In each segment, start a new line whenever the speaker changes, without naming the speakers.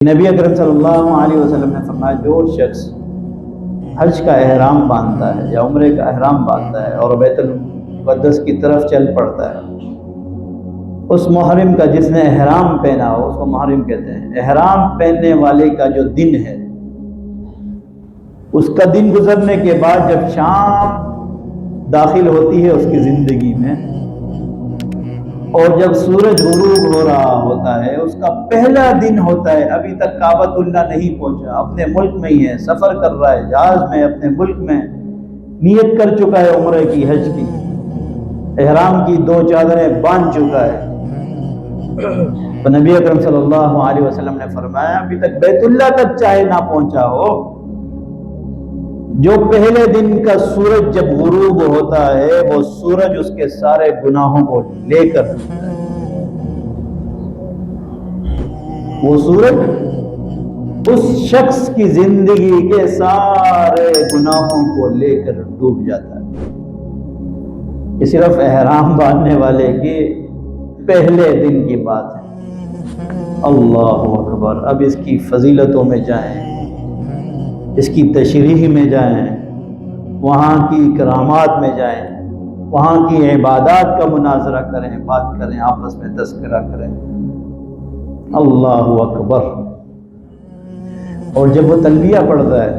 نبی اکرم صلی اللہ علیہ وسلم نے فرمایا جو شخص حج کا احرام باندھتا ہے یا عمرے کا احرام باندھتا ہے اور بیت المقدس کی طرف چل پڑتا ہے، اس محرم کا جس نے احرام پہنا ہو اس کو محرم کہتے ہیں۔ احرام پہننے والے کا جو دن ہے، اس کا دن گزرنے کے بعد جب شام داخل ہوتی ہے اس کی زندگی میں، اور جب سورج غروب ہو رہا ہوتا ہے، اس کا پہلا دن ہوتا ہے، ابھی تک کعبۃ اللہ نہیں پہنچا، اپنے ملک میں ہی ہے، سفر کر رہا ہے جہاز میں، اپنے ملک میں نیت کر چکا ہے عمرے کی، حج کی، احرام کی 2 چادریں باندھ چکا ہے، تو نبی اکرم صلی اللہ علیہ وسلم نے فرمایا ابھی تک بیت اللہ تک چاہے نہ پہنچا ہو، جو پہلے دن کا سورج جب غروب ہوتا ہے وہ سورج اس کے سارے گناہوں کو لے کر ڈوبتا ہے، وہ سورج اس شخص کی زندگی کے سارے گناہوں کو لے کر ڈوب جاتا ہے۔ یہ صرف احرام باندھنے والے کے پہلے دن کی بات ہے۔ اللہ اکبر۔ اب اس کی فضیلتوں میں جائیں، اس کی تشریح میں جائیں، وہاں کی کرامات میں جائیں، وہاں کی عبادات کا مناظرہ کریں، بات کریں، آپس میں تذکرہ کریں۔ اللہ اکبر۔ اور جب وہ تلبیہ پڑھتا ہے،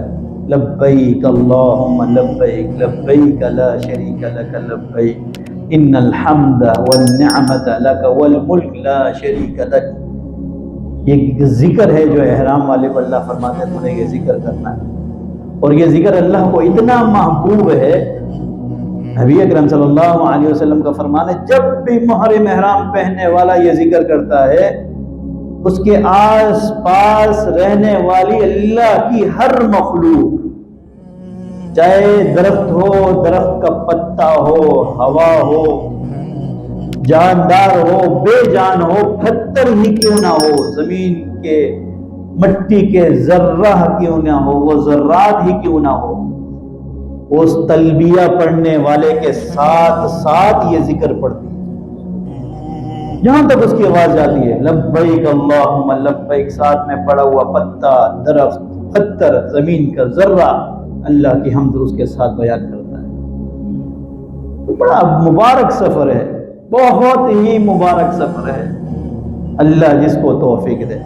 لبیک اللہم لبیک لبیک لا شریک لک لبیک ان الحمد والنعمت لک والملک لا شریک لک، یہ ذکر ہے جو احرام والے کو اللہ فرماتے ہیں تو نے یہ ذکر کرنا ہے، اور یہ ذکر اللہ کو اتنا محبوب ہے، نبی اکرم صلی اللہ علیہ وسلم کا فرمان ہے جب بھی محرم احرام پہننے والا یہ ذکر کرتا ہے، اس کے آس پاس رہنے والی اللہ کی ہر مخلوق، چاہے درخت ہو، درخت کا پتا ہو، ہوا ہو، جاندار ہو، بے جان ہو، پتھر ہی کیوں نہ ہو، زمین کے مٹی کے ذرہ کیوں نہ ہو، وہ ذرات ہی کیوں نہ ہو، اس تلبیہ پڑھنے والے کے ساتھ ساتھ یہ ذکر پڑھتی ہے، جہاں تک اس کی آواز جاتی ہے، لبیک اللہم لبیک، ساتھ میں پڑا ہوا پتا، درخت، پتھر، زمین کا ذرہ اللہ کی حمد اس کے ساتھ بیان کرتا ہے۔ تو بڑا مبارک سفر ہے، بہت ہی مبارک سفر ہے، اللہ جس کو توفیق دے۔